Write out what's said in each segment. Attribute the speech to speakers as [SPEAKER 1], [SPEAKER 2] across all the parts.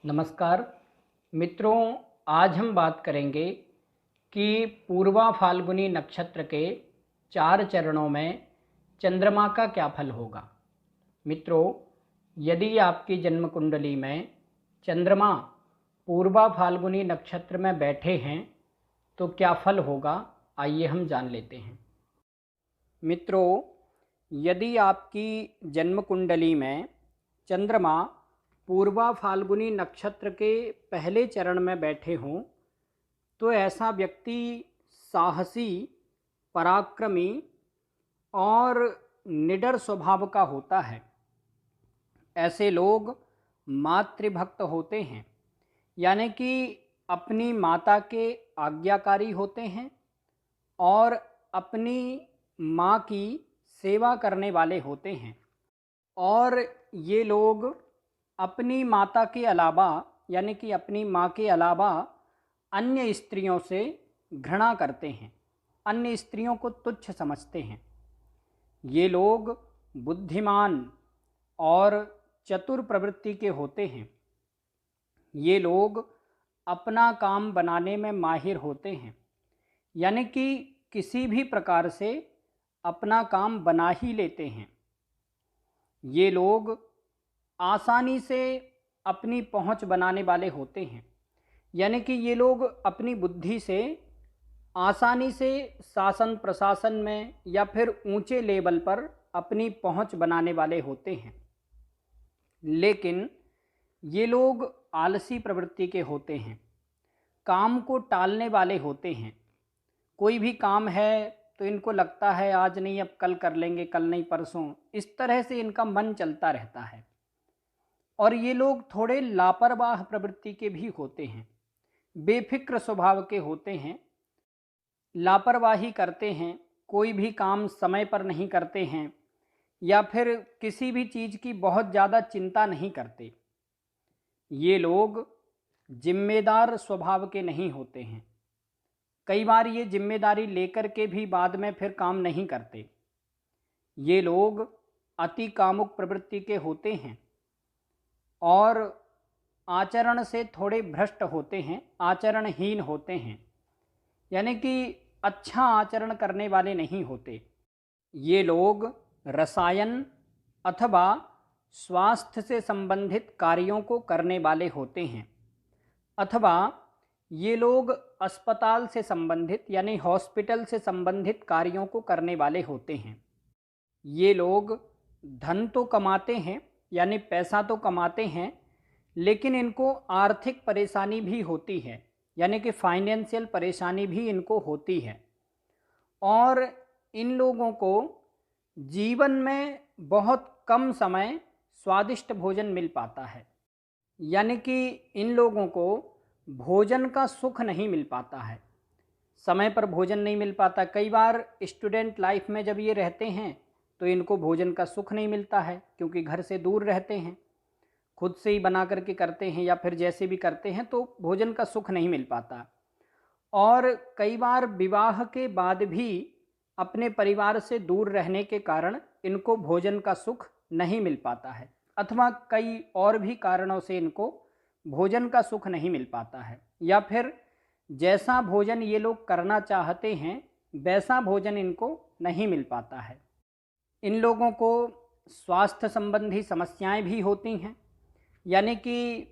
[SPEAKER 1] नमस्कार मित्रों, आज हम बात करेंगे कि पूर्वा फाल्गुनी नक्षत्र के 4 चरणों में चंद्रमा का क्या फल होगा। मित्रों, यदि आपकी जन्म कुंडली में चंद्रमा पूर्वा फाल्गुनी नक्षत्र में बैठे हैं तो क्या फल होगा, आइए हम जान लेते हैं। मित्रों, यदि आपकी जन्म कुंडली में चंद्रमा पूर्वा फाल्गुनी नक्षत्र के पहले चरण में बैठे हों तो ऐसा व्यक्ति साहसी, पराक्रमी और निडर स्वभाव का होता है। ऐसे लोग मातृभक्त होते हैं, यानी कि अपनी माता के आज्ञाकारी होते हैं और अपनी माँ की सेवा करने वाले होते हैं। और ये लोग अपनी माता के अलावा, यानी कि अपनी माँ के अलावा अन्य स्त्रियों से घृणा करते हैं, अन्य स्त्रियों को तुच्छ समझते हैं। ये लोग बुद्धिमान और चतुर प्रवृत्ति के होते हैं। ये लोग अपना काम बनाने में माहिर होते हैं, यानी कि किसी भी प्रकार से अपना काम बना ही लेते हैं। ये लोग आसानी से अपनी पहुंच बनाने वाले होते हैं, यानी कि ये लोग अपनी बुद्धि से आसानी से शासन प्रशासन में या फिर ऊंचे लेवल पर अपनी पहुंच बनाने वाले होते हैं। लेकिन ये लोग आलसी प्रवृत्ति के होते हैं, काम को टालने वाले होते हैं। कोई भी काम है तो इनको लगता है आज नहीं, अब कल कर लेंगे, कल नहीं परसों, इस तरह से इनका मन चलता रहता है। और ये लोग थोड़े लापरवाह प्रवृत्ति के भी होते हैं, बेफिक्र स्वभाव के होते हैं, लापरवाही करते हैं, कोई भी काम समय पर नहीं करते हैं या फिर किसी भी चीज़ की बहुत ज़्यादा चिंता नहीं करते। ये लोग जिम्मेदार स्वभाव के नहीं होते हैं। कई बार ये जिम्मेदारी लेकर के भी बाद में फिर काम नहीं करते। ये लोग अति कामुक प्रवृत्ति के होते हैं और आचरण से थोड़े भ्रष्ट होते हैं, आचरणहीन होते हैं, यानी कि अच्छा आचरण करने वाले नहीं होते। ये लोग रसायन अथवा स्वास्थ्य से संबंधित कार्यों को करने वाले होते हैं, अथवा ये लोग अस्पताल से संबंधित यानी हॉस्पिटल से संबंधित कार्यों को करने वाले होते हैं। ये लोग धन तो कमाते हैं, यानी पैसा तो कमाते हैं, लेकिन इनको आर्थिक परेशानी भी होती है, यानी कि फाइनेंशियल परेशानी भी इनको होती है। और इन लोगों को जीवन में बहुत कम समय स्वादिष्ट भोजन मिल पाता है, यानी कि इन लोगों को भोजन का सुख नहीं मिल पाता है, समय पर भोजन नहीं मिल पाता। कई बार स्टूडेंट लाइफ में जब ये रहते हैं तो इनको भोजन का सुख नहीं मिलता है, क्योंकि घर से दूर रहते हैं, खुद से ही बना करके करते हैं या फिर जैसे भी करते हैं, तो भोजन का सुख नहीं मिल पाता। और कई बार विवाह के बाद भी अपने परिवार से दूर रहने के कारण इनको भोजन का सुख नहीं मिल पाता है, अथवा कई और भी कारणों से इनको भोजन का सुख नहीं मिल पाता है, या फिर जैसा भोजन ये लोग करना चाहते हैं वैसा भोजन इनको नहीं मिल पाता है। इन लोगों को स्वास्थ्य संबंधी समस्याएं भी होती हैं, यानी कि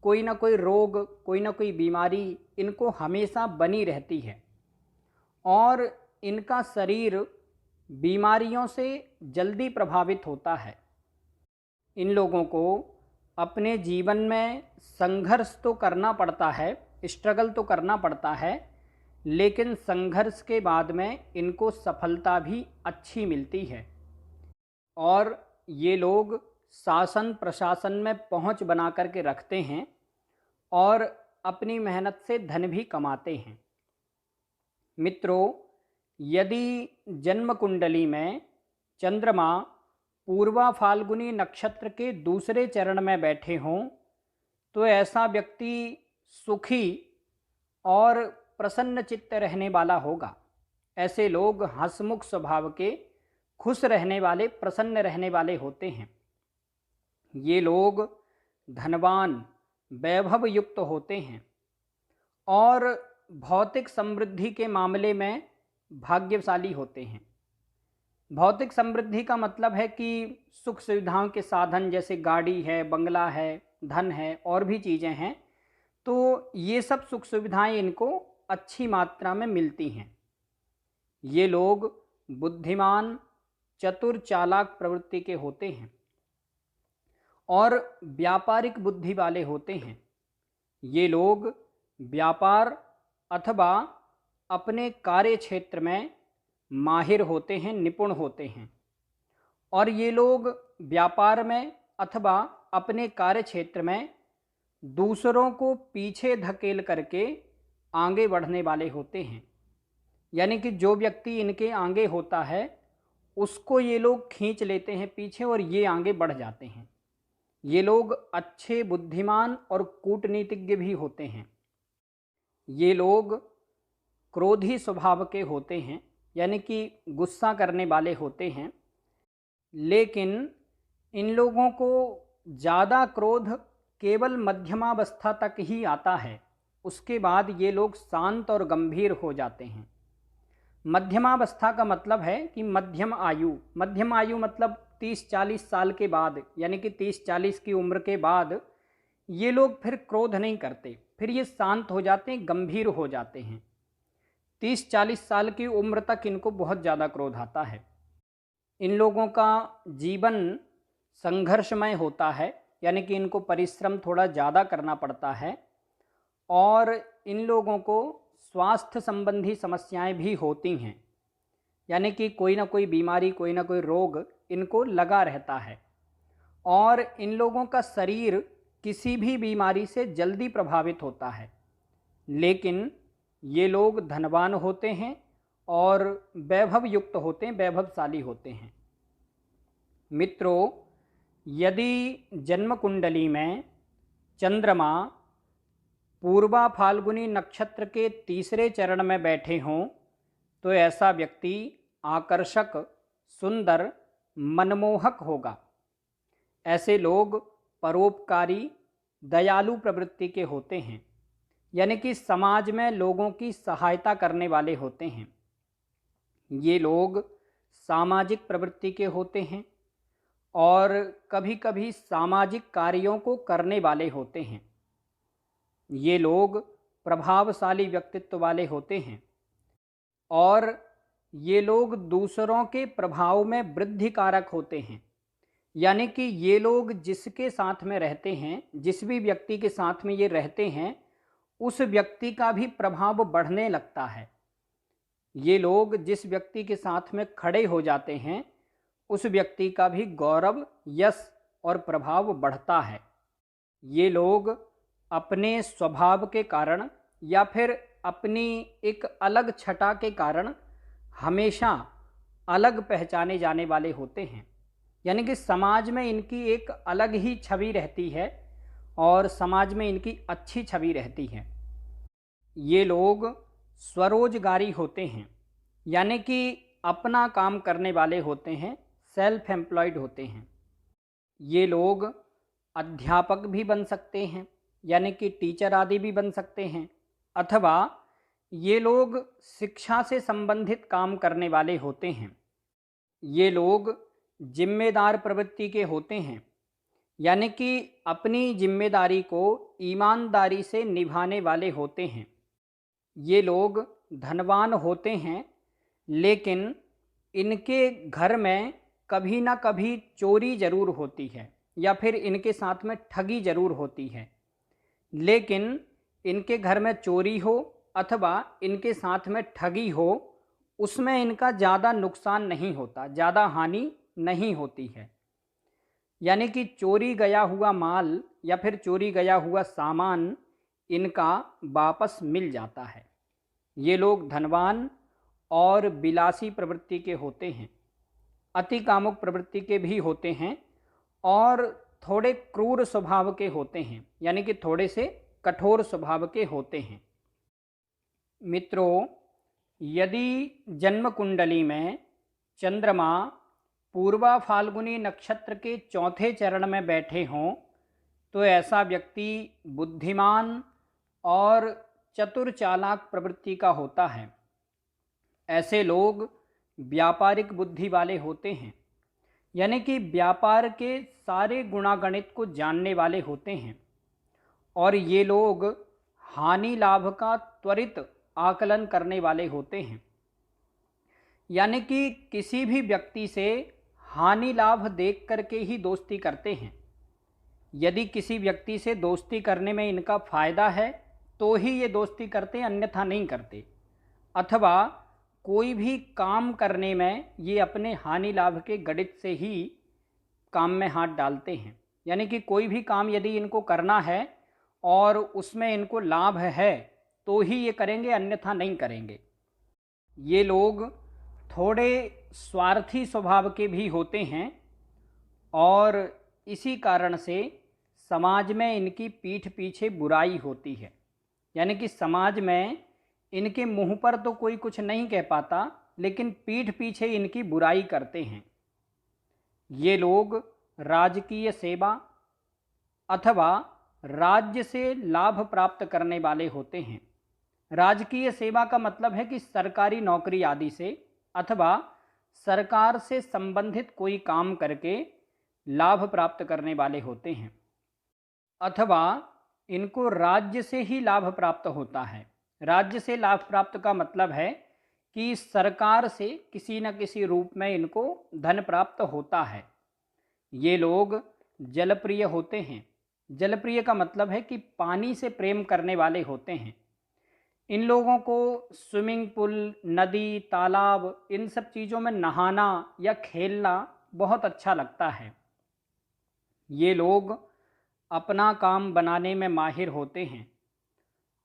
[SPEAKER 1] कोई ना कोई रोग, कोई ना कोई बीमारी इनको हमेशा बनी रहती है और इनका शरीर बीमारियों से जल्दी प्रभावित होता है। इन लोगों को अपने जीवन में संघर्ष तो करना पड़ता है, स्ट्रगल तो करना पड़ता है, लेकिन संघर्ष के बाद में इनको सफलता भी अच्छी मिलती है। और ये लोग शासन प्रशासन में पहुंच बना करके रखते हैं और अपनी मेहनत से धन भी कमाते हैं। मित्रों, यदि जन्म कुंडली में चंद्रमा पूर्वा फाल्गुनी नक्षत्र के दूसरे चरण में बैठे हों तो ऐसा व्यक्ति सुखी और प्रसन्न चित्त रहने वाला होगा। ऐसे लोग हंसमुख स्वभाव के, खुश रहने वाले, प्रसन्न रहने वाले होते हैं। ये लोग धनवान, वैभव युक्त होते हैं और भौतिक समृद्धि के मामले में भाग्यशाली होते हैं। भौतिक समृद्धि का मतलब है कि सुख सुविधाओं के साधन जैसे गाड़ी है, बंगला है, धन है और भी चीज़ें हैं, तो ये सब सुख सुविधाएं इनको अच्छी मात्रा में मिलती हैं। ये लोग बुद्धिमान, चतुर, चालाक प्रवृत्ति के होते हैं और व्यापारिक बुद्धि वाले होते हैं। ये लोग व्यापार अथवा अपने कार्य क्षेत्र में माहिर होते हैं, निपुण होते हैं और ये लोग व्यापार में अथवा अपने कार्य क्षेत्र में दूसरों को पीछे धकेल करके आगे बढ़ने वाले होते हैं। यानी कि जो व्यक्ति इनके आगे होता है उसको ये लोग खींच लेते हैं पीछे और ये आगे बढ़ जाते हैं। ये लोग अच्छे, बुद्धिमान और कूटनीतिज्ञ भी होते हैं। ये लोग क्रोधी स्वभाव के होते हैं, यानी कि गुस्सा करने वाले होते हैं, लेकिन इन लोगों को ज़्यादा क्रोध केवल मध्यमावस्था तक ही आता है। उसके बाद ये लोग शांत और गंभीर हो जाते हैं। मध्यमावस्था का मतलब है कि मध्यम आयु मतलब 30-40 साल के बाद, यानी कि 30-40 की उम्र के बाद ये लोग फिर क्रोध नहीं करते, फिर ये शांत हो जाते हैं, गंभीर हो जाते हैं। 30-40 साल की उम्र तक इनको बहुत ज़्यादा क्रोध आता है। इन लोगों का जीवन संघर्षमय होता है, यानी कि इनको परिश्रम थोड़ा ज़्यादा करना पड़ता है और इन लोगों को स्वास्थ्य संबंधी समस्याएं भी होती हैं, यानी कि कोई ना कोई बीमारी, कोई ना कोई रोग इनको लगा रहता है और इन लोगों का शरीर किसी भी बीमारी से जल्दी प्रभावित होता है। लेकिन ये लोग धनवान होते हैं और वैभव युक्त होते हैं, वैभवशाली होते हैं। मित्रों, यदि जन्म कुंडली में चंद्रमा पूर्वा फाल्गुनी नक्षत्र के तीसरे चरण में बैठे हों तो ऐसा व्यक्ति आकर्षक, सुंदर, मनमोहक होगा। ऐसे लोग परोपकारी, दयालु प्रवृत्ति के होते हैं, यानी कि समाज में लोगों की सहायता करने वाले होते हैं। ये लोग सामाजिक प्रवृत्ति के होते हैं और कभी कभी सामाजिक कार्यों को करने वाले होते हैं। ये लोग प्रभावशाली व्यक्तित्व वाले होते हैं और ये लोग दूसरों के प्रभाव में वृद्धि कारक होते हैं, यानी कि ये लोग जिसके साथ में रहते हैं, जिस भी व्यक्ति के साथ में ये रहते हैं, उस व्यक्ति का भी प्रभाव बढ़ने लगता है। ये लोग जिस व्यक्ति के साथ में खड़े हो जाते हैं उस व्यक्ति का भी गौरव, यश और प्रभाव बढ़ता है। ये लोग अपने स्वभाव के कारण या फिर अपनी एक अलग छटा के कारण हमेशा अलग पहचाने जाने वाले होते हैं, यानी कि समाज में इनकी एक अलग ही छवि रहती है और समाज में इनकी अच्छी छवि रहती है। ये लोग स्वरोजगारी होते हैं, यानी कि अपना काम करने वाले होते हैं, सेल्फ एम्प्लॉयड होते हैं। ये लोग अध्यापक भी बन सकते हैं, यानी कि टीचर आदि भी बन सकते हैं, अथवा ये लोग शिक्षा से संबंधित काम करने वाले होते हैं। ये लोग जिम्मेदार प्रवृत्ति के होते हैं, यानी कि अपनी जिम्मेदारी को ईमानदारी से निभाने वाले होते हैं। ये लोग धनवान होते हैं, लेकिन इनके घर में कभी ना कभी चोरी जरूर होती है या फिर इनके साथ में ठगी जरूर होती है। लेकिन इनके घर में चोरी हो अथवा इनके साथ में ठगी हो, उसमें इनका ज़्यादा नुकसान नहीं होता, ज़्यादा हानि नहीं होती है। यानी कि चोरी गया हुआ माल या फिर चोरी गया हुआ सामान इनका वापस मिल जाता है। ये लोग धनवान और विलासी प्रवृत्ति के होते हैं, अति कामुक प्रवृत्ति के भी होते हैं और थोड़े क्रूर स्वभाव के होते हैं, यानी कि थोड़े से कठोर स्वभाव के होते हैं। मित्रों, यदि जन्म कुंडली में चंद्रमा पूर्वा फाल्गुनी नक्षत्र के चौथे चरण में बैठे हों तो ऐसा व्यक्ति बुद्धिमान और चतुर चालाक प्रवृत्ति का होता है। ऐसे लोग व्यापारिक बुद्धि वाले होते हैं, यानी कि व्यापार के सारे गुणागणित को जानने वाले होते हैं। और ये लोग हानि लाभ का त्वरित आकलन करने वाले होते हैं, यानी कि किसी भी व्यक्ति से हानि लाभ देख करके ही दोस्ती करते हैं। यदि किसी व्यक्ति से दोस्ती करने में इनका फ़ायदा है तो ही ये दोस्ती करते हैं, अन्यथा नहीं करते। अथवा कोई भी काम करने में ये अपने हानि लाभ के गणित से ही काम में हाथ डालते हैं, यानी कि कोई भी काम यदि इनको करना है और उसमें इनको लाभ है तो ही ये करेंगे, अन्यथा नहीं करेंगे। ये लोग थोड़े स्वार्थी स्वभाव के भी होते हैं और इसी कारण से समाज में इनकी पीठ पीछे बुराई होती है, यानी कि समाज में इनके मुंह पर तो कोई कुछ नहीं कह पाता, लेकिन पीठ पीछे इनकी बुराई करते हैं। ये लोग राजकीय सेवा अथवा राज्य से लाभ प्राप्त करने वाले होते हैं। राजकीय सेवा का मतलब है कि सरकारी नौकरी आदि से अथवा सरकार से संबंधित कोई काम करके लाभ प्राप्त करने वाले होते हैं, अथवा इनको राज्य से ही लाभ प्राप्त होता है। राज्य से लाभ प्राप्त का मतलब है कि सरकार से किसी न किसी रूप में इनको धन प्राप्त होता है। ये लोग जलप्रिय होते हैं। जलप्रिय का मतलब है कि पानी से प्रेम करने वाले होते हैं। इन लोगों को स्विमिंग पूल, नदी, तालाब, इन सब चीज़ों में नहाना या खेलना बहुत अच्छा लगता है। ये लोग अपना काम बनाने में माहिर होते हैं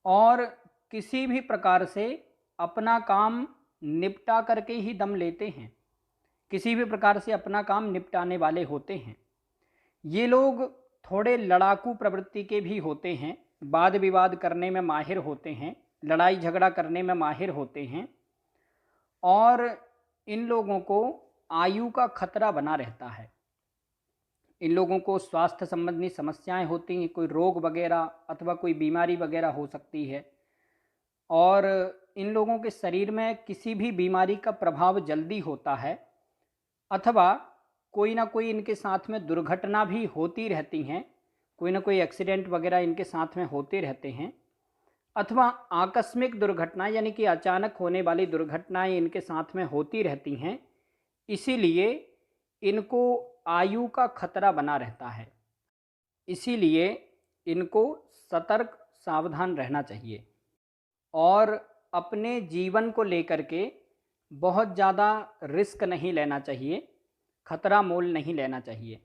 [SPEAKER 1] और किसी भी प्रकार से अपना काम निपटा करके ही दम लेते हैं, किसी भी प्रकार से अपना काम निपटाने वाले होते हैं। ये लोग थोड़े लड़ाकू प्रवृत्ति के भी होते हैं, वाद विवाद करने में माहिर होते हैं, लड़ाई झगड़ा करने में माहिर होते हैं और इन लोगों को आयु का खतरा बना रहता है। इन लोगों को स्वास्थ्य संबंधी समस्याएं होती हैं, कोई रोग वगैरह अथवा कोई बीमारी वगैरह हो सकती है और इन लोगों के शरीर में किसी भी बीमारी का प्रभाव जल्दी होता है, अथवा कोई ना कोई इनके साथ में दुर्घटना भी होती रहती हैं, कोई ना कोई एक्सीडेंट वगैरह इनके साथ में होते रहते हैं, अथवा आकस्मिक दुर्घटना यानी कि अचानक होने वाली दुर्घटनाएं इनके साथ में होती रहती हैं। इसीलिए इनको आयु का खतरा बना रहता है। इसीलिए इनको सतर्क सावधान रहना चाहिए और अपने जीवन को लेकर के बहुत ज़्यादा रिस्क नहीं लेना चाहिए, खतरा मोल नहीं लेना चाहिए।